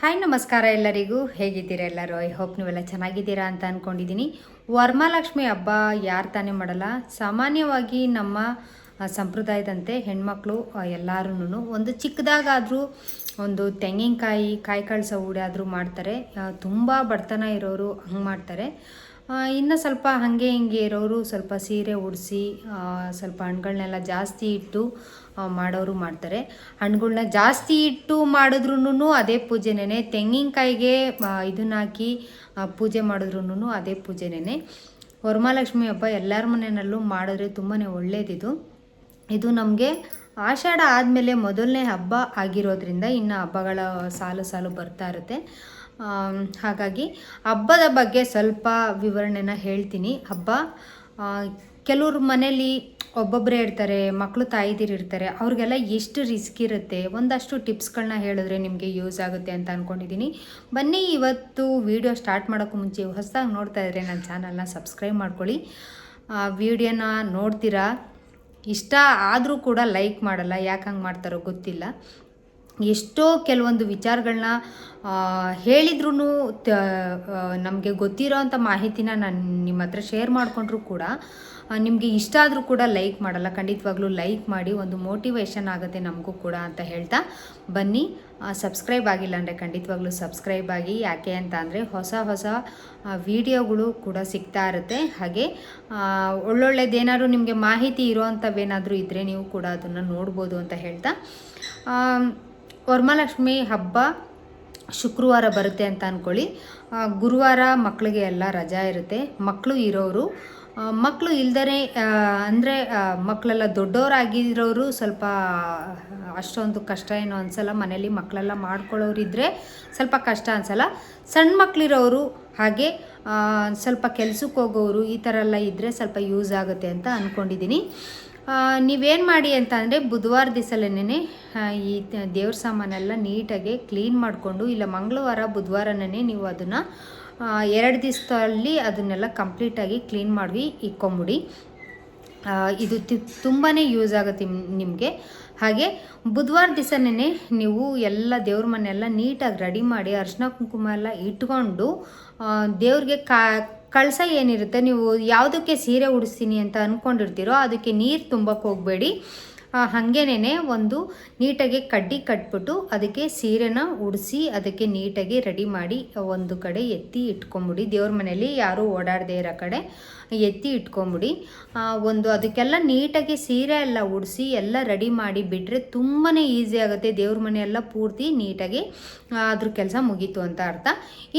Hi ನಮಸ್ಕಾರ ಎಲ್ಲರಿಗೂ. ಹೇಗಿದ್ದೀರಾ ಎಲ್ಲರೂ? ಐ ಹೋಪ್ ನೀವೆಲ್ಲ ಚೆನ್ನಾಗಿದ್ದೀರಾ ಅಂತ ಅಂದ್ಕೊಂಡಿದ್ದೀನಿ. ವರಮಹಾಲಕ್ಷ್ಮಿ ಹಬ್ಬ ಯಾರು ತಾನೇ ಮಾಡಲ್ಲ. ಸಾಮಾನ್ಯವಾಗಿ ನಮ್ಮ ಸಂಪ್ರದಾಯದಂತೆ ಹೆಣ್ಮಕ್ಳು ಎಲ್ಲರೂ ಒಂದು ಚಿಕ್ಕದಾಗಾದರೂ ಒಂದು ತೆಂಗಿನಕಾಯಿ ಕಾಯಿ ಕಳಸ ಹೂಡಾದರೂ ಮಾಡ್ತಾರೆ. ತುಂಬ ಬಡತನ ಇರೋರು ಹಂಗೆ ಮಾಡ್ತಾರೆ. ಇನ್ನು ಸ್ವಲ್ಪ ಹಾಗೆ ಹಿಂಗೆ ಇರೋರು ಸ್ವಲ್ಪ ಸೀರೆ ಉಡಿಸಿ ಸ್ವಲ್ಪ ಹಣ್ಣುಗಳನ್ನೆಲ್ಲ ಜಾಸ್ತಿ ಇಟ್ಟು ಮಾಡೋರು ಮಾಡ್ತಾರೆ. ಹಣ್ಣುಗಳ್ನ ಜಾಸ್ತಿ ಇಟ್ಟು ಮಾಡಿದ್ರೂ ಅದೇ ಪೂಜೆನೇ. ತೆಂಗಿನಕಾಯಿಗೆ ಇದನ್ನ ಹಾಕಿ ಪೂಜೆ ಮಾಡಿದ್ರೂ ಅದೇ ಪೂಜೆನೇ. ವರಮಹಾಲಕ್ಷ್ಮಿ ಹಬ್ಬ ಎಲ್ಲರ ಮನೆಯಲ್ಲೂ ಮಾಡಿದ್ರೆ ತುಂಬಾ ಒಳ್ಳೆಯದಿದು. ಇದು ನಮಗೆ ಆಷಾಢ ಆದಮೇಲೆ ಮೊದಲನೇ ಹಬ್ಬ ಆಗಿರೋದ್ರಿಂದ ಇನ್ನು ಹಬ್ಬಗಳ ಸಾಲು ಸಾಲು ಬರ್ತಾ ಇರುತ್ತೆ. ಹಾಗಾಗಿ ಹಬ್ಬದ ಬಗ್ಗೆ ಸ್ವಲ್ಪ ವಿವರಣೆನ ಹೇಳ್ತೀನಿ. ಹಬ್ಬ ಕೆಲವ್ರ ಮನೇಲಿ ಒಬ್ಬೊಬ್ಬರೇ ಇರ್ತಾರೆ, ಮಕ್ಕಳು ತಾಯಿದಿರು ಇರ್ತಾರೆ, ಅವ್ರಿಗೆಲ್ಲ ಎಷ್ಟು ರಿಸ್ಕ್ ಇರುತ್ತೆ. ಒಂದಷ್ಟು ಟಿಪ್ಸ್ಗಳನ್ನ ಹೇಳಿದ್ರೆ ನಿಮಗೆ ಯೂಸ್ ಆಗುತ್ತೆ ಅಂತ ಅಂದ್ಕೊಂಡಿದ್ದೀನಿ. ಬನ್ನಿ, ಇವತ್ತು ವಿಡಿಯೋ ಸ್ಟಾರ್ಟ್ ಮಾಡೋಕ್ಕೂ ಮುಂಚೆ ಹೊಸದಾಗಿ ನೋಡ್ತಾ ಇದ್ದರೆ ನನ್ನ ಚಾನಲ್ನ ಸಬ್ಸ್ಕ್ರೈಬ್ ಮಾಡ್ಕೊಳ್ಳಿ. ವಿಡಿಯೋನ ನೋಡ್ತೀರಾ, ಇಷ್ಟ ಆದರೂ ಕೂಡ ಲೈಕ್ ಮಾಡಲ್ಲ. ಯಾಕೆ ಹಂಗೆ ಮಾಡ್ತಾರೋ ಗೊತ್ತಿಲ್ಲ. ಎಷ್ಟೋ ಕೆಲವೊಂದು ವಿಚಾರಗಳನ್ನ ಹೇಳಿದ್ರೂ ನಮಗೆ ಗೊತ್ತಿರೋ ಅಂಥ ಮಾಹಿತಿನ ನಾನು ನಿಮ್ಮ ಹತ್ರ ಶೇರ್ ಮಾಡಿಕೊಂಡ್ರೂ ಕೂಡ ನಿಮಗೆ ಇಷ್ಟ ಆದರೂ ಕೂಡ ಲೈಕ್ ಮಾಡಲ್ಲ. ಖಂಡಿತವಾಗ್ಲೂ ಲೈಕ್ ಮಾಡಿ, ಒಂದು ಮೋಟಿವೇಶನ್ ಆಗುತ್ತೆ ನಮಗೂ ಕೂಡ ಅಂತ ಹೇಳ್ತಾ ಬನ್ನಿ. ಸಬ್ಸ್ಕ್ರೈಬ್ ಆಗಿಲ್ಲ ಅಂದರೆ ಖಂಡಿತವಾಗ್ಲೂ ಸಬ್ಸ್ಕ್ರೈಬ್ ಆಗಿ. ಯಾಕೆ ಅಂತ ಅಂದರೆ ಹೊಸ ಹೊಸ ವಿಡಿಯೋಗಳು ಕೂಡ ಸಿಗ್ತಾ ಇರುತ್ತೆ. ಹಾಗೆ ಒಳ್ಳೊಳ್ಳೆದೇನಾದ್ರು ನಿಮಗೆ ಮಾಹಿತಿ ಇರೋವಂಥವೇನಾದರೂ ಇದ್ದರೆ ನೀವು ಕೂಡ ಅದನ್ನು ನೋಡ್ಬೋದು ಅಂತ ಹೇಳ್ತಾ, ವರಮಹಾಲಕ್ಷ್ಮಿ ಹಬ್ಬ ಶುಕ್ರವಾರ ಬರುತ್ತೆ ಅಂತ ಅಂದ್ಕೊಳ್ಳಿ. ಗುರುವಾರ ಮಕ್ಕಳಿಗೆ ಎಲ್ಲ ರಜಾ ಇರುತ್ತೆ. ಮಕ್ಕಳು ಇರೋರು, ಮಕ್ಕಳು ಇಲ್ದರೆ ಅಂದರೆ ಮಕ್ಕಳೆಲ್ಲ ದೊಡ್ಡವರಾಗಿರೋರು ಸ್ವಲ್ಪ ಅಷ್ಟೊಂದು ಕಷ್ಟ ಏನೋ ಅನಿಸಲ್ಲ. ಮನೇಲಿ ಮಕ್ಕಳೆಲ್ಲ ಮಾಡ್ಕೊಳ್ಳೋರಿದ್ದರೆ ಸ್ವಲ್ಪ ಕಷ್ಟ ಅನಿಸಲ್ಲ. ಸಣ್ಣ ಮಕ್ಕಳಿರೋರು ಹಾಗೆ ಸ್ವಲ್ಪ ಕೆಲ್ಸಕ್ಕೆ ಹೋಗೋರು ಈ ಥರ ಎಲ್ಲ ಇದ್ದರೆ ಸ್ವಲ್ಪ ಯೂಸ್ ಆಗುತ್ತೆ ಅಂತ ಅಂದ್ಕೊಂಡಿದ್ದೀನಿ. ನೀವೇನು ಮಾಡಿ ಅಂತ ಅಂದರೆ ಬುಧವಾರ ದಿವಸಲೇನೆ ಈ ದೇವ್ರ ಸಾಮಾನೆಲ್ಲ ನೀಟಾಗಿ ಕ್ಲೀನ್ ಮಾಡಿಕೊಂಡು, ಇಲ್ಲ ಮಂಗಳವಾರ ಬುಧವಾರನೇ ನೀವು ಅದನ್ನು 2 ದಿವಸದಲ್ಲಿ ಅದನ್ನೆಲ್ಲ ಕಂಪ್ಲೀಟಾಗಿ ಕ್ಲೀನ್ ಮಾಡಿ ಇಕ್ಕೊಂಬಿಡಿ. ಇದು ತುಂಬಾ ಯೂಸ್ ಆಗುತ್ತೆ ನಿಮಗೆ. ಹಾಗೆ ಬುಧವಾರ ದಿವಸನೇ ನೀವು ಎಲ್ಲ ದೇವ್ರ ಮನೆಯೆಲ್ಲ ನೀಟಾಗಿ ರೆಡಿ ಮಾಡಿ ಅರಿಶಿನ ಕುಂಕುಮ ಎಲ್ಲ ಇಟ್ಕೊಂಡು ದೇವ್ರಿಗೆ ಕಳಸ ಏನಿರುತ್ತೆ, ನೀವು ಯಾವುದಕ್ಕೆ ಸೀರೆ ಉಡಿಸ್ತೀನಿ ಅಂತ ಅಂದ್ಕೊಂಡಿರ್ತೀರೋ ಅದಕ್ಕೆ ನೀರು ತುಂಬಕ್ಕೆ ಹೋಗಬೇಡಿ. ಹಾಗೇನೇ ಒಂದು ನೀಟಾಗಿ ಕಡ್ಡಿ ಕಟ್ಬಿಟ್ಟು ಅದಕ್ಕೆ ಸೀರೆನ ಉಡಿಸಿ ಅದಕ್ಕೆ ನೀಟಾಗಿ ರೆಡಿ ಮಾಡಿ ಒಂದು ಕಡೆ ಎತ್ತಿ ಇಟ್ಕೊಂಬಿಡಿ. ದೇವ್ರ ಮನೇಲಿ ಯಾರೂ ಓಡಾಡದೇ ಇರೋ ಕಡೆ ಎತ್ತಿ ಇಟ್ಕೊಂಬಿಡಿ. ಒಂದು ಅದಕ್ಕೆಲ್ಲ ನೀಟಾಗಿ ಸೀರೆ ಎಲ್ಲ ಉಡಿಸಿ ಎಲ್ಲ ರೆಡಿ ಮಾಡಿ ಬಿಟ್ಟರೆ ತುಂಬಾ ಈಸಿ ಆಗುತ್ತೆ. ದೇವ್ರ ಮನೆಯೆಲ್ಲ ಪೂರ್ತಿ ನೀಟಾಗಿ ಅದ್ರ ಕೆಲಸ ಮುಗೀತು ಅಂತ ಅರ್ಥ.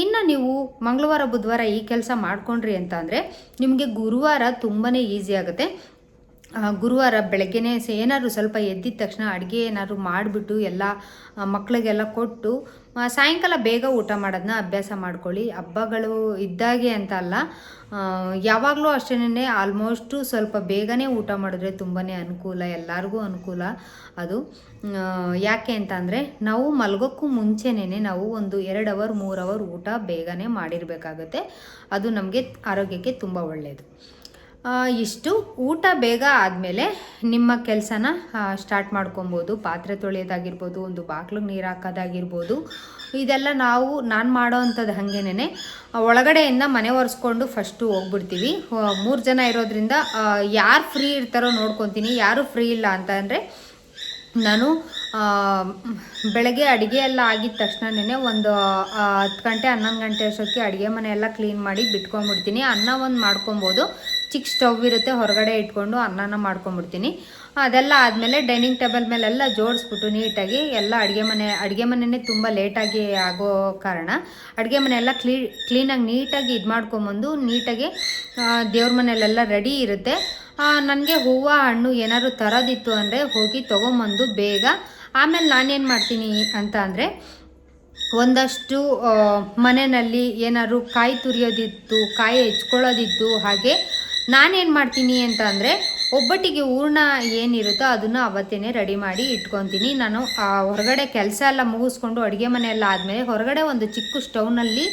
ಇನ್ನು ನೀವು ಮಂಗಳವಾರ ಬುಧವಾರ ಈ ಕೆಲಸ ಮಾಡ್ಕೊಂಡ್ರಿ ಅಂತ ಅಂದರೆ ನಿಮಗೆ ಗುರುವಾರ ತುಂಬಾ ಈಸಿ ಆಗುತ್ತೆ. ಗುರುವಾರ ಬೆಳಗ್ಗೆನೇ ಏನಾದ್ರು ಸ್ವಲ್ಪ ಎದ್ದಿದ ತಕ್ಷಣ ಅಡುಗೆ ಏನಾದ್ರು ಮಾಡಿಬಿಟ್ಟು ಎಲ್ಲ ಮಕ್ಕಳಿಗೆಲ್ಲ ಕೊಟ್ಟು ಸಾಯಂಕಾಲ ಬೇಗ ಊಟ ಮಾಡೋದನ್ನ ಅಭ್ಯಾಸ ಮಾಡ್ಕೊಳ್ಳಿ. ಹಬ್ಬಗಳು ಇದ್ದಾಗೆ ಅಂತ ಅಲ್ಲ, ಯಾವಾಗಲೂ ಅಷ್ಟೇ ಆಲ್ಮೋಸ್ಟು ಸ್ವಲ್ಪ ಬೇಗನೆ ಊಟ ಮಾಡಿದ್ರೆ ತುಂಬಾ ಅನುಕೂಲ, ಎಲ್ಲರಿಗೂ ಅನುಕೂಲ ಅದು. ಯಾಕೆ ಅಂತ ಅಂದರೆ ನಾವು ಮಲಗೋಕ್ಕೂ ಮುಂಚೆನೇ ನಾವು ಒಂದು 2 ಅವರ್ 3 ಅವರ್ ಊಟ ಬೇಗನೆ ಮಾಡಿರಬೇಕಾಗತ್ತೆ. ಅದು ನಮಗೆ ಆರೋಗ್ಯಕ್ಕೆ ತುಂಬ ಒಳ್ಳೆಯದು. ಇಷ್ಟು ಊಟ ಬೇಗ ಆದಮೇಲೆ ನಿಮ್ಮ ಕೆಲಸನ ಸ್ಟಾರ್ಟ್ ಮಾಡ್ಕೊಬೋದು. ಪಾತ್ರೆ ತೊಳೆಯೋದಾಗಿರ್ಬೋದು, ಒಂದು ಬಾಗಿಲಿಗೆ ನೀರು ಹಾಕೋದಾಗಿರ್ಬೋದು, ಇದೆಲ್ಲ ನಾನು ಮಾಡೋ ಅಂಥದ್ದು ಹಾಗೇನೆ. ಒಳಗಡೆಯಿಂದ ಮನೆ ಒರೆಸ್ಕೊಂಡು ಫಸ್ಟು ಹೋಗ್ಬಿಡ್ತೀವಿ. 3 ಜನ ಇರೋದ್ರಿಂದ ಯಾರು ಫ್ರೀ ಇರ್ತಾರೋ ನೋಡ್ಕೊತೀನಿ. ಯಾರು ಫ್ರೀ ಇಲ್ಲ ಅಂತ ಅಂದರೆ ನಾನು ಬೆಳಗ್ಗೆ ಅಡುಗೆ ಎಲ್ಲ ಆಗಿದ ತಕ್ಷಣವೇ ಒಂದು 10 ಗಂಟೆ 11 ಗಂಟೆ ಅಷ್ಟೊತ್ತಿಗೆ ಅಡುಗೆ ಮನೆ ಎಲ್ಲ ಕ್ಲೀನ್ ಮಾಡಿ ಬಿಟ್ಕೊಂಡ್ಬಿಡ್ತೀನಿ. ಅನ್ನ ಒಂದು ಮಾಡ್ಕೊಬೋದು, ಚಿಕ್ಕ ಸ್ಟವ್ ಇರುತ್ತೆ, ಹೊರಗಡೆ ಇಟ್ಕೊಂಡು ಅನ್ನನ ಮಾಡ್ಕೊಂಬಿಡ್ತೀನಿ. ಅದೆಲ್ಲ ಆದಮೇಲೆ ಡೈನಿಂಗ್ ಟೇಬಲ್ ಮೇಲೆಲ್ಲ ಜೋಡಿಸ್ಬಿಟ್ಟು ನೀಟಾಗಿ ಎಲ್ಲ ಅಡುಗೆ ಮನೆಯೇ ತುಂಬ ಲೇಟಾಗಿ ಆಗೋ ಕಾರಣ ಅಡುಗೆ ಮನೆ ಎಲ್ಲ ಕ್ಲೀನಾಗಿ ನೀಟಾಗಿ ಇದು ಮಾಡ್ಕೊಂಬಂದು ನೀಟಾಗಿ ದೇವ್ರ ಮನೆಯಲ್ಲೆಲ್ಲ ರೆಡಿ ಇರುತ್ತೆ. ನನಗೆ ಹೂವು ಹಣ್ಣು ಏನಾದ್ರು ತರೋದಿತ್ತು ಅಂದರೆ ಹೋಗಿ ತೊಗೊಂಬಂದು ಬೇಗ, ಆಮೇಲೆ ನಾನೇನು ಮಾಡ್ತೀನಿ ಅಂತ ಅಂದರೆ ಒಂದಷ್ಟು ಮನೆಯಲ್ಲಿ ಏನಾದ್ರು ಕಾಯಿ ತುರಿಯೋದಿತ್ತು, ಕಾಯಿ ಹೆಚ್ಕೊಳ್ಳೋದಿತ್ತು, ಹಾಗೆ ನಾನೇನು ಮಾಡ್ತೀನಿ ಅಂತ ಅಂದರೆ ಒಬ್ಬಟ್ಟಿಗೆ ಹೂರ್ಣ ಏನಿರುತ್ತೋ ಅದನ್ನು ಅವತ್ತೇ ರೆಡಿ ಮಾಡಿ ಇಟ್ಕೊತೀನಿ. ನಾನು ಹೊರಗಡೆ ಕೆಲಸ ಎಲ್ಲ ಮುಗಿಸ್ಕೊಂಡು ಅಡುಗೆ ಮನೆ ಎಲ್ಲ ಆದಮೇಲೆ ಹೊರಗಡೆ ಒಂದು ಚಿಕ್ಕ ಸ್ಟವ್ನಲ್ಲಿ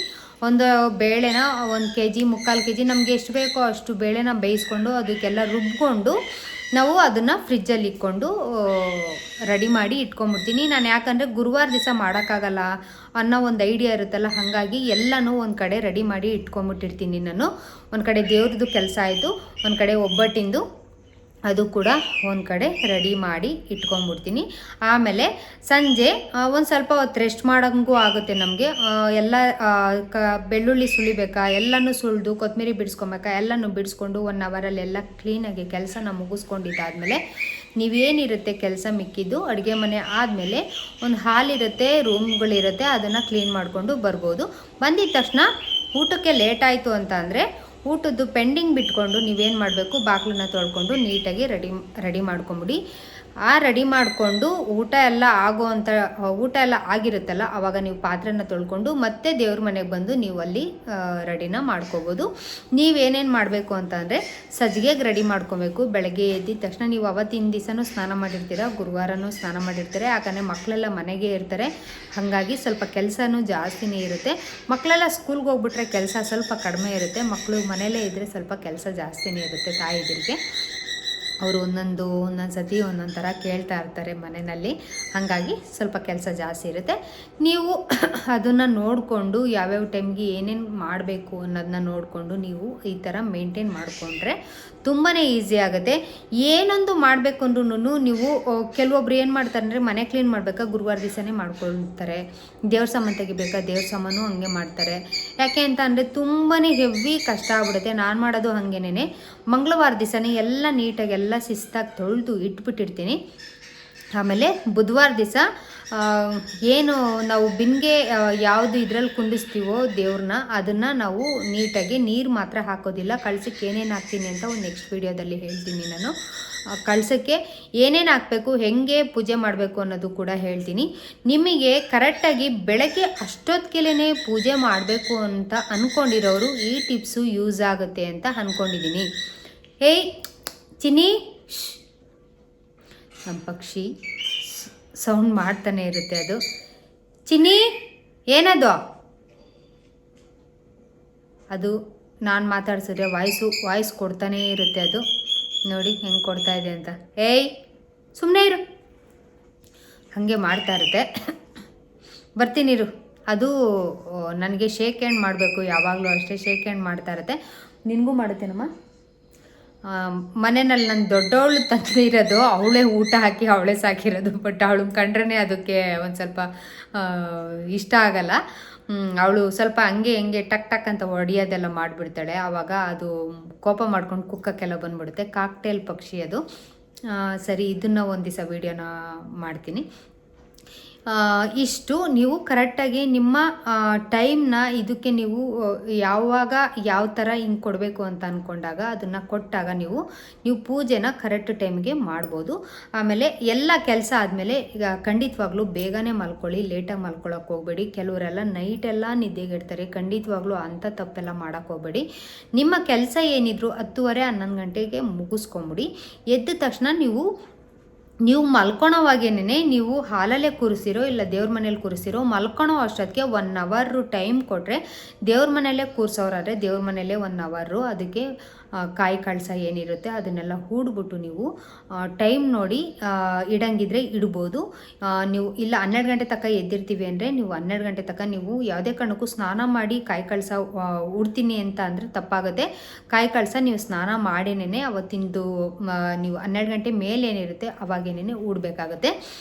ಒಂದು ಬೇಳೆನ 1 kg 3/4 kg ನಮಗೆ ಎಷ್ಟು ಬೇಕೋ ಅಷ್ಟು ಬೇಳೆನ ಬೇಯಿಸ್ಕೊಂಡು ಅದಕ್ಕೆಲ್ಲ ರುಬ್ಕೊಂಡು ನಾವು ಅದನ್ನು ಫ್ರಿಜ್ಜಲ್ಲಿ ಇಟ್ಕೊಂಡು ರೆಡಿ ಮಾಡಿ ಇಟ್ಕೊಂಡ್ಬಿಡ್ತೀನಿ ನಾನು. ಯಾಕಂದರೆ ಗುರುವಾರ ದಿವಸ ಮಾಡೋಕ್ಕಾಗಲ್ಲ ಅನ್ನೋ ಒಂದು ಐಡಿಯಾ ಇರುತ್ತಲ್ಲ, ಹಾಗಾಗಿ ಎಲ್ಲನೂ ಒಂದು ಕಡೆ ರೆಡಿ ಮಾಡಿ ಇಟ್ಕೊಂಬಿಟ್ಟಿರ್ತೀನಿ ನಾನು. ಒಂದು ಕಡೆ ದೇವ್ರದ್ದು ಕೆಲಸ ಆಯಿತು, ಒಂದು ಕಡೆ ಒಬ್ಬಟ್ಟಿಂದು ಅದು ಕೂಡ ಒಂದು ಕಡೆ ರೆಡಿ ಮಾಡಿ ಇಟ್ಕೊಂಡ್ಬಿಡ್ತೀನಿ. ಆಮೇಲೆ ಸಂಜೆ ಒಂದು ಸ್ವಲ್ಪ ಹೊತ್ತು ರೆಸ್ಟ್ ಮಾಡೋಂಗೂ ಆಗುತ್ತೆ ನಮಗೆ. ಎಲ್ಲ ಬೆಳ್ಳುಳ್ಳಿ ಸುಲಿಬೇಕಾ, ಎಲ್ಲನೂ ಸುಲಿದು ಕೊತ್ತಂಬರಿ ಬಿಡಿಸ್ಕೊಬೇಕಾ, ಎಲ್ಲನೂ ಬಿಡಿಸ್ಕೊಂಡು 1 ಅವರಲ್ಲೆಲ್ಲ ಕ್ಲೀನಾಗಿ ಕೆಲಸನ ಮುಗಿಸ್ಕೊಂಡಿದ್ದಾದಮೇಲೆ ನೀವೇನಿರುತ್ತೆ ಕೆಲಸ ಮಿಕ್ಕಿದ್ದು ಅಡುಗೆ ಮನೆ ಆದಮೇಲೆ ಒಂದು ಹಾಲಿರುತ್ತೆ, ರೂಮ್ಗಳಿರುತ್ತೆ, ಅದನ್ನು ಕ್ಲೀನ್ ಮಾಡಿಕೊಂಡು ಬರ್ಬೋದು. ಬಂದಿದ್ದ ತಕ್ಷಣ ಊಟಕ್ಕೆ ಲೇಟ್ ಆಯಿತು ಅಂತ ಅಂದರೆ ಊಟದ್ದು ಪೆಂಡಿಂಗ್ ಬಿಟ್ಕೊಂಡು ನೀವೇನು ಮಾಡಬೇಕು, ಬಾಗಿಲನ್ನ ತೊಳ್ಕೊಂಡು ನೀಟಾಗಿ ರೆಡಿ ಮಾಡ್ಕೊಂಬಿಡಿ. ರೆಡಿ ಮಾಡಿಕೊಂಡು ಊಟ ಎಲ್ಲ ಆಗಿರುತ್ತಲ್ಲ, ಆವಾಗ ನೀವು ಪಾತ್ರೆನ ತೊಳ್ಕೊಂಡು ಮತ್ತೆ ದೇವ್ರ ಮನೆಗೆ ಬಂದು ನೀವು ಅಲ್ಲಿ ರೆಡಿನ ಮಾಡ್ಕೋಬೋದು. ನೀವೇನೇನು ಮಾಡಬೇಕು ಅಂತಂದರೆ ಸಜ್ಜಿಗೆಗೆ ರೆಡಿ ಮಾಡ್ಕೊಬೇಕು. ಬೆಳಗ್ಗೆ ಎದ್ದಿದ ತಕ್ಷಣ ನೀವು ಅವತ್ತಿನ ದಿವಸನೂ ಸ್ನಾನ ಮಾಡಿರ್ತೀರ, ಗುರುವಾರನೂ ಸ್ನಾನ ಮಾಡಿರ್ತಾರೆ. ಯಾಕಂದರೆ ಮಕ್ಕಳೆಲ್ಲ ಮನೆಗೆ ಇರ್ತಾರೆ, ಹಾಗಾಗಿ ಸ್ವಲ್ಪ ಕೆಲಸನೂ ಜಾಸ್ತಿನೇ ಇರುತ್ತೆ. ಮಕ್ಕಳೆಲ್ಲ ಸ್ಕೂಲ್ಗೆ ಹೋಗ್ಬಿಟ್ರೆ ಕೆಲಸ ಸ್ವಲ್ಪ ಕಡಿಮೆ ಇರುತ್ತೆ, ಮಕ್ಕಳು ಮನೆಯಲ್ಲೇ ಇದ್ದರೆ ಸ್ವಲ್ಪ ಕೆಲಸ ಜಾಸ್ತಿನೇ ಇರುತ್ತೆ. ತಾಯಿದಿರಿಗೆ ಅವರು ಒಂದೊಂದು ಸತಿ ಒಂದೊಂದು ಥರ ಕೇಳ್ತಾ ಇರ್ತಾರೆ ಮನೆಯಲ್ಲಿ, ಹಾಗಾಗಿ ಸ್ವಲ್ಪ ಕೆಲಸ ಜಾಸ್ತಿ ಇರುತ್ತೆ. ನೀವು ಅದನ್ನು ನೋಡಿಕೊಂಡು ಯಾವ್ಯಾವ ಟೈಮ್ಗೆ ಏನೇನು ಮಾಡಬೇಕು ಅನ್ನೋದನ್ನ ನೋಡಿಕೊಂಡು ನೀವು ಈ ಥರ ಮೇಂಟೈನ್ ಮಾಡಿಕೊಂಡ್ರೆ ತುಂಬಾ ಈಸಿ ಆಗುತ್ತೆ. ಏನೊಂದು ಮಾಡಬೇಕು ಅಂದ್ರೂ ನೀವು ಕೆಲವೊಬ್ರು ಏನು ಮಾಡ್ತಾರೆ ಅಂದರೆ ಮನೆ ಕ್ಲೀನ್ ಮಾಡಬೇಕಾ ಗುರುವಾರ ದಿವಸನೇ ಮಾಡ್ಕೊಳ್ತಾರೆ, ದೇವ್ರ ಸಾಮಾನು ತೆಗಿಬೇಕಾ ದೇವ್ರ ಸಾಮಾನು ಹಂಗೆ ಮಾಡ್ತಾರೆ. ಯಾಕೆ ಅಂತ ಅಂದರೆ ತುಂಬಾ ಹೆವಿ ಕಷ್ಟ ಆಗ್ಬಿಡುತ್ತೆ. ನಾನು ಮಾಡೋದು ಹಾಗೇನೆ, ಮಂಗಳವಾರ ದಿವಸನೇ ಎಲ್ಲ ನೀಟಾಗಿ ಎಲ್ಲ ಶಿಸ್ತಾಗಿ ತೊಳೆದು ಇಟ್ಬಿಟ್ಟಿರ್ತೀನಿ. ಆಮೇಲೆ ಬುಧವಾರ ದಿವಸ ಏನು ನಾವು ಬಿನ್ಗೆ ಯಾವುದು ಇದರಲ್ಲಿ ಕುಂಡಿಸ್ತೀವೋ ದೇವ್ರನ್ನ, ಅದನ್ನು ನಾವು ನೀಟಾಗಿ ನೀರು ಮಾತ್ರ ಹಾಕೋದಿಲ್ಲ. ಕಳಸಕ್ಕೆ ಏನೇನು ಹಾಕ್ತೀನಿ ಅಂತ ಒಂದು ನೆಕ್ಸ್ಟ್ ವೀಡಿಯೋದಲ್ಲಿ ಹೇಳ್ತೀನಿ ನಾನು. ಕಳಸಕ್ಕೆ ಏನೇನು ಹಾಕಬೇಕು, ಹೆಂಗೆ ಪೂಜೆ ಮಾಡಬೇಕು ಅನ್ನೋದು ಕೂಡ ಹೇಳ್ತೀನಿ. ನಿಮಗೆ ಕರೆಕ್ಟಾಗಿ ಬೆಳಗ್ಗೆ ಅಷ್ಟೊತ್ತಿಗೆಲೇ ಪೂಜೆ ಮಾಡಬೇಕು ಅಂತ ಅಂದ್ಕೊಂಡಿರೋರು ಈ ಟಿಪ್ಸು ಯೂಸ್ ಆಗುತ್ತೆ ಅಂತ ಅಂದ್ಕೊಂಡಿದ್ದೀನಿ. ಏಯ್ ಚಿನ್ನಿ, ನಮ್ಮ ಪಕ್ಷಿ ಸೌಂಡ್ ಮಾಡ್ತಾನೆ ಇರುತ್ತೆ. ಅದು ಚಿನ್ನಿ ಏನದು, ಅದು ನಾನು ಮಾತಾಡ್ಸಿದ್ರೆ ವಾಯ್ಸ್ ಕೊಡ್ತಾನೇ ಇರುತ್ತೆ. ಅದು ನೋಡಿ ಹೆಂಗೆ ಕೊಡ್ತಾ ಇದೆ ಅಂತ. ಏಯ್ ಸುಮ್ಮನೆ ಇರು, ಹಾಗೆ ಮಾಡ್ತಾ ಇರುತ್ತೆ. ಬರ್ತೀನಿರು. ಅದು ನನಗೆ ಶೇಕ್ ಹ್ಯಾಂಡ್ ಮಾಡಬೇಕು, ಯಾವಾಗಲೂ ಅಷ್ಟೇ ಶೇಕ್ ಹ್ಯಾಂಡ್ ಮಾಡ್ತಾ ಇರುತ್ತೆ. ನಿನಗೂ ಮಾಡುತ್ತೇನಮ್ಮ. ಮನೆಯಲ್ಲಿ ನನ್ನ ದೊಡ್ಡವಳು ತಂದಿರೋದು, ಅವಳೇ ಊಟ ಹಾಕಿ ಅವಳೇ ಸಾಕಿರೋದು. ಬಟ್ ಅವಳು ಕಂಡ್ರೆ ಅದಕ್ಕೆ ಒಂದು ಸ್ವಲ್ಪ ಇಷ್ಟ ಆಗಲ್ಲ. ಅವಳು ಸ್ವಲ್ಪ ಹಂಗೆ ಟಕ್ ಟಕ್ ಅಂತ ಹೊಡಿಯೋದೆಲ್ಲ ಮಾಡಿಬಿಡ್ತಾಳೆ. ಆವಾಗ ಅದು ಕೋಪ ಮಾಡ್ಕೊಂಡು ಕುಕ್ಕಕ್ಕೆಲ್ಲ ಬಂದ್ಬಿಡುತ್ತೆ. ಕಾಕ್ಟೇಲ್ ಪಕ್ಷಿ ಅದು. ಸರಿ, ಇದನ್ನು ಒಂದು ದಿವಸ ವೀಡಿಯೋನ ಮಾಡ್ತೀನಿ. ಇಷ್ಟು ನೀವು ಕರೆಕ್ಟಾಗಿ ನಿಮ್ಮ ಟೈಮ್ನ ಇದಕ್ಕೆ ನೀವು ಯಾವಾಗ ಯಾವ ಥರ ಹಿಂಗೆ ಕೊಡಬೇಕು ಅಂತ ಅಂದ್ಕೊಂಡಾಗ ಅದನ್ನು ಕೊಟ್ಟಾಗ ನೀವು ಪೂಜೆನ ಕರೆಕ್ಟ್ ಟೈಮ್ಗೆ ಮಾಡ್ಬೋದು. ಆಮೇಲೆ ಎಲ್ಲ ಕೆಲಸ ಆದಮೇಲೆ ಈಗ ಖಂಡಿತವಾಗ್ಲೂ ಬೇಗನೆ ಮಲ್ಕೊಳ್ಳಿ, ಲೇಟಾಗಿ ಮಲ್ಕೊಳ್ಳೋಕೆ ಹೋಗಬೇಡಿ. ಕೆಲವರೆಲ್ಲ ನೈಟೆಲ್ಲ ನಿದ್ದೆಗೆಡ್ತಾರೆ, ಖಂಡಿತವಾಗ್ಲೂ ಅಂಥ ತಪ್ಪೆಲ್ಲ ಮಾಡೋಕ್ಕೆ ಹೋಗಬೇಡಿ. ನಿಮ್ಮ ಕೆಲಸ ಏನಿದ್ರು 10:30 11 ಗಂಟೆಗೆ ಮುಗಿಸ್ಕೊಂಬಿಡಿ. ಎದ್ದ ತಕ್ಷಣ ನೀವು ಮಲ್ಕೊಳೋವಾಗೇನೆ ನೀವು ಹಾಲಲ್ಲೇ ಕೂರಿಸಿರೋ ಇಲ್ಲ ದೇವ್ರ ಮನೇಲಿ ಕೂರಿಸಿರೋ ಮಲ್ಕೊಳೋ ಅಷ್ಟೊತ್ತಿಗೆ 1 ಅವರ್ ಟೈಮ್ ಕೊಟ್ಟರೆ, ದೇವ್ರ ಮನೆಯಲ್ಲೇ ಕೂರಿಸೋರಾದರೆ ದೇವ್ರ ಮನೆಯಲ್ಲೇ 1 ಅವರು ಅದಕ್ಕೆ ಕಾಯಿ ಕಳಸ ಏನಿರುತ್ತೆ ಅದನ್ನೆಲ್ಲ ಹೂಡ್ಬಿಟ್ಟು ನೀವು ಟೈಮ್ ನೋಡಿ ಇಡಂಗಿದ್ರೆ ಇಡ್ಬೋದು. ನೀವು ಇಲ್ಲ 12 ಗಂಟೆ ತನಕ ಎದ್ದಿರ್ತೀವಿ ಅಂದರೆ ನೀವು 12 ಗಂಟೆ ತನಕ ನೀವು ಯಾವುದೇ ಕಾರಣಕ್ಕೂ ಸ್ನಾನ ಮಾಡಿ ಕಾಯಿ ಕಳಸ ಉಡ್ತೀನಿ ಅಂತ ಅಂದರೆ ತಪ್ಪಾಗುತ್ತೆ. ಕಾಯಿ ಕಳಸ ನೀವು ಸ್ನಾನ ಮಾಡೇನೆ ಅವತ್ತಿಂದು ನೀವು 12 ಗಂಟೆ ಮೇಲೇನಿರುತ್ತೆ ಅವಾಗೇನೆ ಉಡಬೇಕಾಗುತ್ತೆ.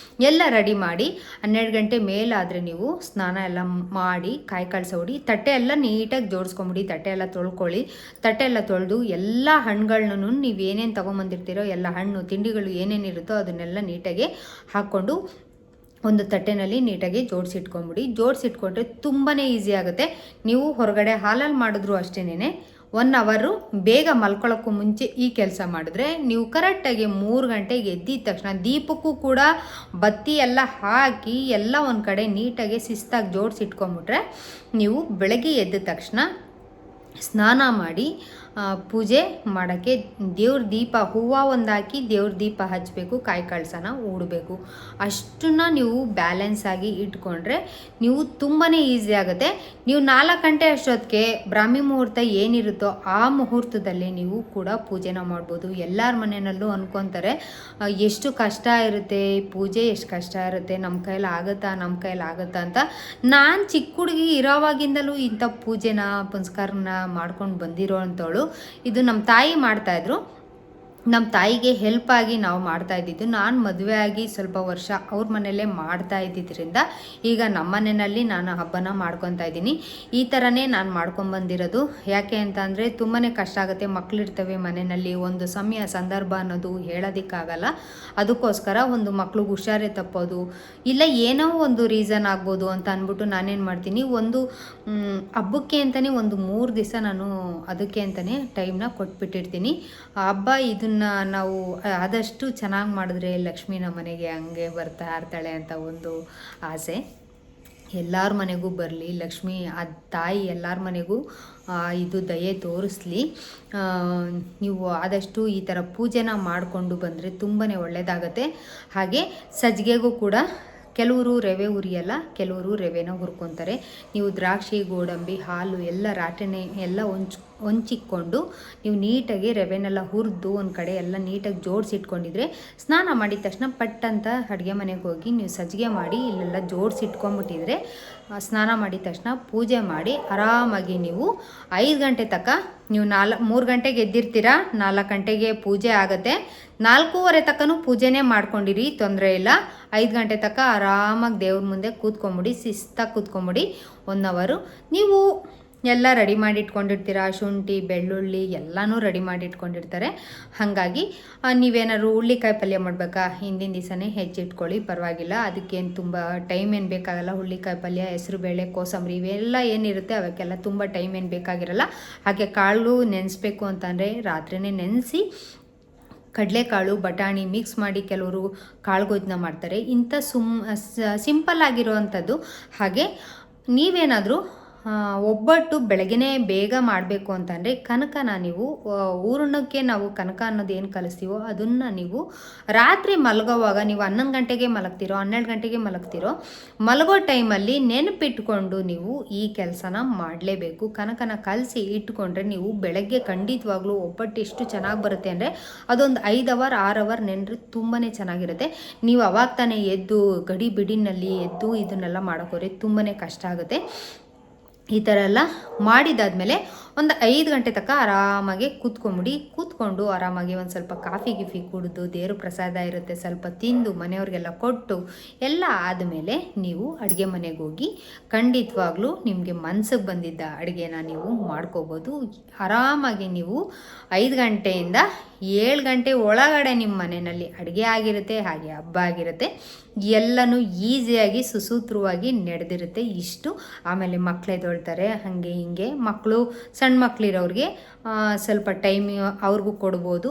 ಎಲ್ಲ ರೆಡಿ ಮಾಡಿ 12 ಗಂಟೆ ಮೇಲಾದರೆ ನೀವು ಸ್ನಾನ ಎಲ್ಲ ಮಾಡಿ ಕಾಯಿ ಕಳಸ ಉಡಿ, ತಟ್ಟೆ ಎಲ್ಲ ನೀಟಾಗಿ ಜೋಡಿಸ್ಕೊಂಬಿಡಿ. ತಟ್ಟೆ ಎಲ್ಲ ತೊಳ್ಕೊಳ್ಳಿ. ತಟ್ಟೆ ಎಲ್ಲ ತೊಳೆದು ಎಲ್ಲ ಹಣ್ಣುಗಳನ್ನೂ ನೀವು ಏನೇನು ತೊಗೊಂಬಂದಿರ್ತೀರೋ ಎಲ್ಲ ಹಣ್ಣು ತಿಂಡಿಗಳು ಏನೇನಿರುತ್ತೋ ಅದನ್ನೆಲ್ಲ ನೀಟಾಗಿ ಹಾಕ್ಕೊಂಡು ಒಂದು ತಟ್ಟೆನಲ್ಲಿ ನೀಟಾಗಿ ಜೋಡಿಸಿಟ್ಕೊಂಬಿಡಿ. ಜೋಡಿಸಿಟ್ಕೊಂಡ್ರೆ ತುಂಬಾ ಈಸಿ ಆಗುತ್ತೆ. ನೀವು ಹೊರಗಡೆ ಹಾಲಲ್ಲಿ ಮಾಡಿದ್ರು ಅಷ್ಟೇನೆ 1 ಅವರು ಬೇಗ ಮಲ್ಕೊಳ್ಳೋಕ್ಕೂ ಮುಂಚೆ ಈ ಕೆಲಸ ಮಾಡಿದ್ರೆ ನೀವು ಕರೆಕ್ಟಾಗಿ 3 ಗಂಟೆಗೆ ಎದ್ದಿದ ತಕ್ಷಣ ದೀಪಕ್ಕೂ ಕೂಡ ಬತ್ತಿ ಎಲ್ಲ ಹಾಕಿ ಎಲ್ಲ ಒಂದು ಕಡೆ ನೀಟಾಗಿ ಶಿಸ್ತಾಗಿ ಜೋಡಿಸಿಟ್ಕೊಂಬಿಟ್ರೆ ನೀವು ಬೆಳಗ್ಗೆ ಎದ್ದ ತಕ್ಷಣ ಸ್ನಾನ ಮಾಡಿ ಪೂಜೆ ಮಾಡೋಕ್ಕೆ ದೇವ್ರ ದೀಪ ಹೂವು ಒಂದು ಹಾಕಿ ದೇವ್ರ ದೀಪ ಹಚ್ಚಬೇಕು, ಕಾಯಿ ಕಳಸನ ಹೂಡಬೇಕು. ಅಷ್ಟನ್ನ ನೀವು ಬ್ಯಾಲೆನ್ಸ್ ಆಗಿ ಇಟ್ಕೊಂಡ್ರೆ ನೀವು ತುಂಬಾ ಈಸಿ ಆಗುತ್ತೆ. ನೀವು 4 ಗಂಟೆ ಅಷ್ಟೊತ್ತಿಗೆ ಬ್ರಾಹ್ಮಿ ಮುಹೂರ್ತ ಏನಿರುತ್ತೋ ಆ ಮುಹೂರ್ತದಲ್ಲಿ ನೀವು ಕೂಡ ಪೂಜೆನ ಮಾಡ್ಬೋದು. ಎಲ್ಲರ ಮನೆಯಲ್ಲೂ ಅನ್ಕೊತಾರೆ ಎಷ್ಟು ಕಷ್ಟ ಇರುತ್ತೆ ಪೂಜೆ, ಎಷ್ಟು ಕಷ್ಟ ಇರುತ್ತೆ, ನಮ್ಮ ಕೈಲಿ ಆಗುತ್ತಾ ಅಂತ. ನಾನು ಚಿಕ್ಕ ಹುಡುಗಿ ಇರೋವಾಗಿಂದಲೂ ಇಂಥ ಪೂಜೆನ ಪುನಸ್ಕಾರನ ಮಾಡ್ಕೊಂಡು ಬಂದಿರೋ ಅಂಥವಳು. ಇದು ನಮ್ಮ ತಾಯಿ ಮಾಡ್ತಾಯಿದ್ರು. ನಮ್ಮ ತಾಯಿಗೆ ಹೆಲ್ಪ್ ಆಗಿ ನಾವು ಮಾಡ್ತಾ ಇದ್ದಿದ್ದು. ನಾನು ಮದುವೆ ಆಗಿ ಸ್ವಲ್ಪ ವರ್ಷ ಅವ್ರ ಮನೆಯಲ್ಲೇ ಮಾಡ್ತಾ ಇದ್ದಿದ್ದರಿಂದ ಈಗ ನಮ್ಮ ಮನೆಯಲ್ಲಿ ನಾನು ಹಬ್ಬನ ಮಾಡ್ಕೊತಾ ಇದ್ದೀನಿ. ಈ ಥರನೇ ನಾನು ಮಾಡ್ಕೊಂಬಂದಿರೋದು. ಯಾಕೆ ಅಂತ ಅಂದರೆ ತುಂಬಾ ಕಷ್ಟ ಆಗುತ್ತೆ, ಮಕ್ಕಳಿರ್ತವೆ ಮನೆಯಲ್ಲಿ, ಒಂದು ಸಮಯ ಸಂದರ್ಭ ಅನ್ನೋದು ಹೇಳೋದಕ್ಕಾಗಲ್ಲ. ಅದಕ್ಕೋಸ್ಕರ ಒಂದು ಮಕ್ಳಿಗೆ ಹುಷಾರೇ ತಪ್ಪೋದು ಇಲ್ಲ ಏನೋ ಒಂದು ರೀಸನ್ ಆಗ್ಬೋದು ಅಂತ ಅಂದ್ಬಿಟ್ಟು ನಾನೇನು ಮಾಡ್ತೀನಿ, ಒಂದು ಹಬ್ಬಕ್ಕೆ ಅಂತಲೇ ಒಂದು 3 ದಿವಸ ನಾನು ಅದಕ್ಕೆ ಅಂತಲೇ ಟೈಮ್ನ ಕೊಟ್ಬಿಟ್ಟಿರ್ತೀನಿ. ಹಬ್ಬ ಇದನ್ನು ನಾವು ಆದಷ್ಟು ಚೆನ್ನಾಗಿ ಮಾಡಿದ್ರೆ ಲಕ್ಷ್ಮಿ ನಮ್ಮ ಮನೆಗೆ ಹಂಗೆ ಬರ್ತಾ ಇರ್ತಾಳೆ ಅಂತ ಒಂದು ಆಸೆ. ಎಲ್ಲರ ಮನೆಗೂ ಬರಲಿ ಲಕ್ಷ್ಮಿ, ಆ ತಾಯಿ ಎಲ್ಲರ ಮನೆಗೂ ಇದು ದಯೆ ತೋರಿಸ್ಲಿ. ನೀವು ಆದಷ್ಟು ಈ ಥರ ಪೂಜೆನ ಮಾಡಿಕೊಂಡು ಬಂದರೆ ತುಂಬಾ ಒಳ್ಳೆಯದಾಗತ್ತೆ. ಹಾಗೆ ಸಜ್ಜಿಗೆಗೂ ಕೂಡ ಕೆಲವರು ರವೆ ಹುರಿಯಲ್ಲ, ಕೆಲವರು ರವೆನ ಹುರ್ಕೊತಾರೆ. ನೀವು ದ್ರಾಕ್ಷಿ, ಗೋಡಂಬಿ, ಹಾಲು ಎಲ್ಲ ರಾಟೆನೆ ಎಲ್ಲ ಹೊಂಚಿಕ್ಕೊಂಡು ನೀವು ನೀಟಾಗಿ ರವೆನೆಲ್ಲ ಹುರಿದು ಒಂದು ಕಡೆ ಎಲ್ಲ ನೀಟಾಗಿ ಜೋಡಿಸಿಟ್ಕೊಂಡಿದ್ರೆ ಸ್ನಾನ ಮಾಡಿದ ತಕ್ಷಣ ಪಟ್ಟಂತ ಅಡುಗೆ ಮನೆಗೆ ಹೋಗಿ ನೀವು ಸಜ್ಜಿಗೆ ಮಾಡಿ ಇಲ್ಲೆಲ್ಲ ಜೋಡಿಸಿಟ್ಕೊಂಬಿಟ್ಟಿದ್ರೆ ಸ್ನಾನ ಮಾಡಿದ ತಕ್ಷಣ ಪೂಜೆ ಮಾಡಿ ಆರಾಮಾಗಿ ನೀವು 5 ಗಂಟೆ ತನಕ ನೀವು 3 ಗಂಟೆಗೆ ಎದ್ದಿರ್ತೀರಾ, 4 ಗಂಟೆಗೆ ಪೂಜೆ ಆಗುತ್ತೆ. 4:15 ತನಕನೂ ಪೂಜೆನೇ ಮಾಡ್ಕೊಂಡಿರಿ, ತೊಂದರೆ ಇಲ್ಲ. 5 ಗಂಟೆ ತನಕ ಆರಾಮಾಗಿ ದೇವ್ರ ಮುಂದೆ ಕೂತ್ಕೊಂಬಿಡಿ, ಶಿಸ್ತಾಗಿ ಕೂತ್ಕೊಂಬಿಡಿ 1 ಅವರು. ನೀವು ಎಲ್ಲ ರೆಡಿ ಮಾಡಿ ಇಟ್ಕೊಂಡಿರ್ತೀರ, ಶುಂಠಿ, ಬೆಳ್ಳುಳ್ಳಿ ಎಲ್ಲನೂ ರೆಡಿ ಮಾಡಿ ಇಟ್ಕೊಂಡಿರ್ತಾರೆ. ಹಾಗಾಗಿ ನೀವೇನಾದ್ರು ಹುಳ್ಳಿಕಾಯಿ ಪಲ್ಯ ಮಾಡಬೇಕಾ, ಹಿಂದಿನ ದಿವಸನೇ ಹೆಚ್ಚಿಟ್ಕೊಳ್ಳಿ, ಪರವಾಗಿಲ್ಲ. ಅದಕ್ಕೇನು ತುಂಬ ಟೈಮ್ ಏನು ಬೇಕಾಗಲ್ಲ. ಹುಳ್ಳಿಕಾಯಿ ಪಲ್ಯ, ಹೆಸರುಬೇಳೆ, ಕೋಸಂಬರಿ ಇವೆಲ್ಲ ಏನಿರುತ್ತೆ ಅವಕ್ಕೆಲ್ಲ ತುಂಬ ಟೈಮ್ ಏನು ಬೇಕಾಗಿರಲ್ಲ. ಹಾಗೆ ಕಾಳು ನೆನೆಸ್ಬೇಕು ಅಂತಂದರೆ ರಾತ್ರಿನೇ ನೆನೆಸಿ ಕಡಲೆಕಾಳು, ಬಟಾಣಿ ಮಿಕ್ಸ್ ಮಾಡಿ ಕೆಲವರು ಕಾಳುಗೊಜ್ಜನ್ನ ಮಾಡ್ತಾರೆ. ಇಂಥ ಸಿಂಪಲ್ ಆಗಿರೋ ಅಂಥದ್ದು. ಹಾಗೆ ನೀವೇನಾದರೂ ಒಬ್ಬಟ್ಟು ಬೆಳಗ್ಗೆನೇ ಬೇಗ ಮಾಡಬೇಕು ಅಂತಂದರೆ ಕನಕನ ನೀವು ಹೂರಣಕ್ಕೆ ನಾವು ಕನಕ ಅನ್ನೋದು ಏನು ಕಲಿಸ್ತೀವೋ ಅದನ್ನು ನೀವು ರಾತ್ರಿ ಮಲಗೋವಾಗ ನೀವು 11 ಗಂಟೆಗೆ ಮಲಗ್ತಿರೋ, 12 ಗಂಟೆಗೆ ಮಲಗೋ ಟೈಮಲ್ಲಿ ನೆನಪಿಟ್ಕೊಂಡು ನೀವು ಈ ಕೆಲಸನ ಮಾಡಲೇಬೇಕು. ಕನಕನ ಕಲಸಿ ಇಟ್ಕೊಂಡ್ರೆ ನೀವು ಬೆಳಗ್ಗೆ ಖಂಡಿತವಾಗ್ಲೂ ಒಬ್ಬಟ್ಟು ಎಷ್ಟು ಚೆನ್ನಾಗಿ ಬರುತ್ತೆ ಅಂದರೆ ಅದೊಂದು 5 ಅವರ್ 6 ಅವರ್ ನೆನರು ತುಂಬಾ ಚೆನ್ನಾಗಿರುತ್ತೆ. ನೀವು ಅವಾಗ ತಾನೇ ಎದ್ದು ಗಡಿ ಬಿಡಿನಲ್ಲಿ ಎದ್ದು ಇದನ್ನೆಲ್ಲ ಮಾಡೋಕೋರೆ ತುಂಬಾ ಕಷ್ಟ ಆಗುತ್ತೆ. ಈ ಥರ ಎಲ್ಲ ಮಾಡಿದಾದ್ಮೇಲೆ ಒಂದು 5 ಗಂಟೆ ತನಕ ಆರಾಮಾಗಿ ಕೂತ್ಕೊಂಡು ಆರಾಮಾಗಿ ಒಂದು ಸ್ವಲ್ಪ ಕಾಫಿ ಕುಡಿದು ದೇವ್ರ ಪ್ರಸಾದ ಇರುತ್ತೆ ಸ್ವಲ್ಪ ತಿಂದು ಮನೆಯವ್ರಿಗೆಲ್ಲ ಕೊಟ್ಟು ಎಲ್ಲ ಆದಮೇಲೆ ನೀವು ಅಡುಗೆ ಮನೆಗೆ ಹೋಗಿ ಖಂಡಿತವಾಗ್ಲೂ ನಿಮಗೆ ಮನಸ್ಸಿಗೆ ಬಂದಿದ್ದ ಅಡುಗೆನ ನೀವು ಮಾಡ್ಕೋಬೋದು. ಆರಾಮಾಗಿ ನೀವು 5 ಗಂಟೆಯಿಂದ 7 ಗಂಟೆ ಒಳಗಡೆ ನಿಮ್ಮ ಮನೆಯಲ್ಲಿ ಅಡುಗೆ ಆಗಿರುತ್ತೆ, ಹಾಗೆ ಹಬ್ಬ ಆಗಿರುತ್ತೆ. ಎಲ್ಲನೂ ಈಸಿಯಾಗಿ ಸುಸೂತ್ರವಾಗಿ ನಡೆದಿರುತ್ತೆ. ಇಷ್ಟು ಆಮೇಲೆ ಮಕ್ಕಳೇ ತೊಳ್ತಾರೆ, ಹಾಗೆ ಹಿಂಗೆ ಮಕ್ಕಳು ಸಣ್ಣ ಮಕ್ಕಳಿರೋರಿಗೆ ಸ್ವಲ್ಪ ಟೈಮ್ ಅವ್ರಿಗೂ ಕೊಡ್ಬೋದು.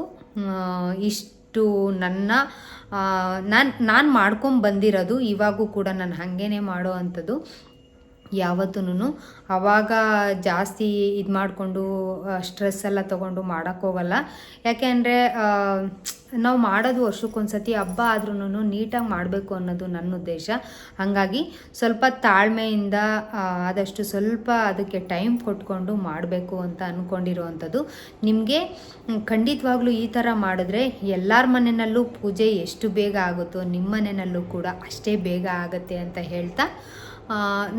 ಇಷ್ಟು ನಾನು ಮಾಡ್ಕೊಂಬಂದಿರೋದು. ಇವಾಗೂ ಕೂಡ ನಾನು ಹಾಗೇ ಮಾಡೋ ಅಂಥದ್ದು. ಯಾವತ್ತೂ ಆವಾಗ ಜಾಸ್ತಿ ಇದು ಮಾಡಿಕೊಂಡು ಸ್ಟ್ರೆಸ್ ಎಲ್ಲ ತೊಗೊಂಡು ಮಾಡೋಕ್ಕೋಗಲ್ಲ. ಯಾಕೆ ಅಂದರೆ ನಾವು ಮಾಡೋದು ವರ್ಷಕ್ಕೊಂದ್ಸತಿ ಹಬ್ಬ ಆದ್ರೂ ನೀಟಾಗಿ ಮಾಡಬೇಕು ಅನ್ನೋದು ನನ್ನ ಉದ್ದೇಶ. ಹಾಗಾಗಿ ಸ್ವಲ್ಪ ತಾಳ್ಮೆಯಿಂದ ಆದಷ್ಟು ಸ್ವಲ್ಪ ಅದಕ್ಕೆ ಟೈಮ್ ಕೊಟ್ಕೊಂಡು ಮಾಡಬೇಕು ಅಂತ ಅಂದ್ಕೊಂಡಿರೋವಂಥದ್ದು. ನಿಮಗೆ ಖಂಡಿತವಾಗ್ಲೂ ಈ ಥರ ಮಾಡಿದ್ರೆ ಎಲ್ಲರ ಮನೆಯಲ್ಲೂ ಪೂಜೆ ಎಷ್ಟು ಬೇಗ ಆಗುತ್ತೋ ನಿಮ್ಮ ಮನೆಯಲ್ಲೂ ಕೂಡ ಅಷ್ಟೇ ಬೇಗ ಆಗುತ್ತೆ ಅಂತ ಹೇಳ್ತಾ,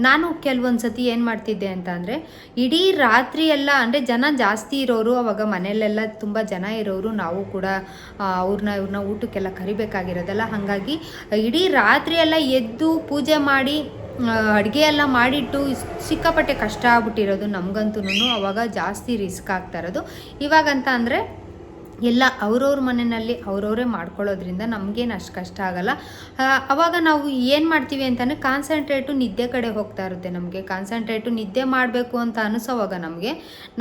ನಾನು ಕೆಲವೊಂದು ಸತಿ ಏನು ಮಾಡ್ತಿದ್ದೆ ಅಂತ ಅಂದರೆ ಇಡೀ ರಾತ್ರಿ ಎಲ್ಲ ಅಂದರೆ ಜನ ಜಾಸ್ತಿ ಇರೋರು, ಅವಾಗ ಮನೆಯಲ್ಲೆಲ್ಲ ತುಂಬ ಜನ ಇರೋರು, ನಾವು ಕೂಡ ಇವ್ರನ್ನ ಊಟಕ್ಕೆಲ್ಲ ಕರಿಬೇಕಾಗಿರೋದಲ್ಲ. ಹಾಗಾಗಿ ಇಡೀ ರಾತ್ರಿ ಎಲ್ಲ ಎದ್ದು ಪೂಜೆ ಮಾಡಿ ಅಡುಗೆ ಎಲ್ಲ ಮಾಡಿಟ್ಟು ಸಿಕ್ಕಾಪಟ್ಟೆ ಕಷ್ಟ ಆಗ್ಬಿಟ್ಟಿರೋದು ನಮಗಂತೂ. ಅವಾಗ ಜಾಸ್ತಿ ರಿಸ್ಕ್ ಆಗ್ತಾ ಇರೋದು. ಇವಾಗಂತ ಅಂದರೆ ಎಲ್ಲ ಅವ್ರವ್ರ ಮನೆಯಲ್ಲಿ ಅವ್ರವರೇ ಮಾಡ್ಕೊಳ್ಳೋದ್ರಿಂದ ನಮಗೇನು ಅಷ್ಟು ಕಷ್ಟ ಆಗಲ್ಲ. ಆವಾಗ ನಾವು ಏನು ಮಾಡ್ತೀವಿ ಅಂತಲೇ ಕಾನ್ಸಂಟ್ರೇಟು ನಿದ್ದೆ ಕಡೆ ಹೋಗ್ತಾ ಇರುತ್ತೆ. ನಮಗೆ ಕಾನ್ಸಂಟ್ರೇಟು ನಿದ್ದೆ ಮಾಡಬೇಕು ಅಂತ ಅನಿಸೋವಾಗ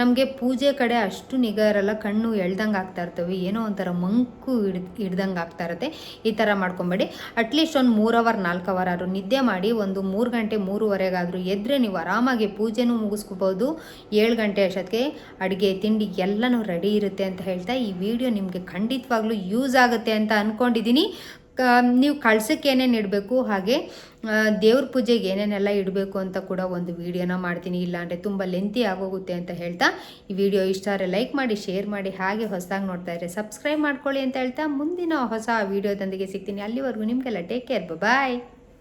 ನಮಗೆ ಪೂಜೆ ಕಡೆ ಅಷ್ಟು ನಿಗಾ ಇರಲ್ಲ. ಕಣ್ಣು ಎಳ್ದಂಗೆ ಆಗ್ತಾ ಇರ್ತವೆ, ಏನೋ ಒಂಥರ ಮಂಕು ಹಿಡ್ದಂಗೆ ಆಗ್ತಾ ಇರುತ್ತೆ. ಈ ಥರ ಮಾಡ್ಕೊಬೇಡಿ. ಅಟ್ಲೀಸ್ಟ್ ಒಂದು 3 ಅವರ್ 4 ಅವರ್ ಆದರೂ ನಿದ್ದೆ ಮಾಡಿ ಒಂದು 3 ಗಂಟೆ 3:30 ಎದ್ದರೆ ನೀವು ಆರಾಮಾಗಿ ಪೂಜೆನೂ ಮುಗಿಸ್ಕೋಬೋದು. 7 ಗಂಟೆ ಅಷ್ಟೊತ್ತಿಗೆ ಅಡುಗೆ ತಿಂಡಿ ಎಲ್ಲನೂ ರೆಡಿ ಇರುತ್ತೆ ಅಂತ ಹೇಳ್ತಾ ಈ ವಿಡಿಯೋ ನಿಮಗೆ ಖಂಡಿತವಾಗ್ಲೂ ಯೂಸ್ ಆಗುತ್ತೆ ಅಂತ ಅಂದ್ಕೊಂಡಿದ್ದೀನಿ. ನೀವು ಕಳ್ಸಕ್ಕೆ ಏನೇನು ಇಡಬೇಕು, ಹಾಗೆ ದೇವ್ರ ಪೂಜೆಗೆ ಏನೇನೆಲ್ಲ ಇಡಬೇಕು ಅಂತ ಕೂಡ ಒಂದು ವಿಡಿಯೋನ ಮಾಡ್ತೀನಿ. ಇಲ್ಲಾಂದರೆ ತುಂಬ ಲೆಂತಿ ಆಗೋಗುತ್ತೆ ಅಂತ ಹೇಳ್ತಾ ಈ ವಿಡಿಯೋ ಇಷ್ಟ ಆದರೆ ಲೈಕ್ ಮಾಡಿ, ಶೇರ್ ಮಾಡಿ, ಹಾಗೆ ಹೊಸದಾಗಿ ನೋಡ್ತಾ ಇದ್ದರೆ ಸಬ್ಸ್ಕ್ರೈಬ್ ಮಾಡ್ಕೊಳ್ಳಿ ಅಂತ ಹೇಳ್ತಾ ಮುಂದಿನ ಹೊಸ ವಿಡಿಯೋದೊಂದಿಗೆ ಸಿಗ್ತೀನಿ. ಅಲ್ಲಿವರೆಗೂ ನಿಮಗೆಲ್ಲ ಟೇಕ್ ಕೇರ್, ಬಾಯ್.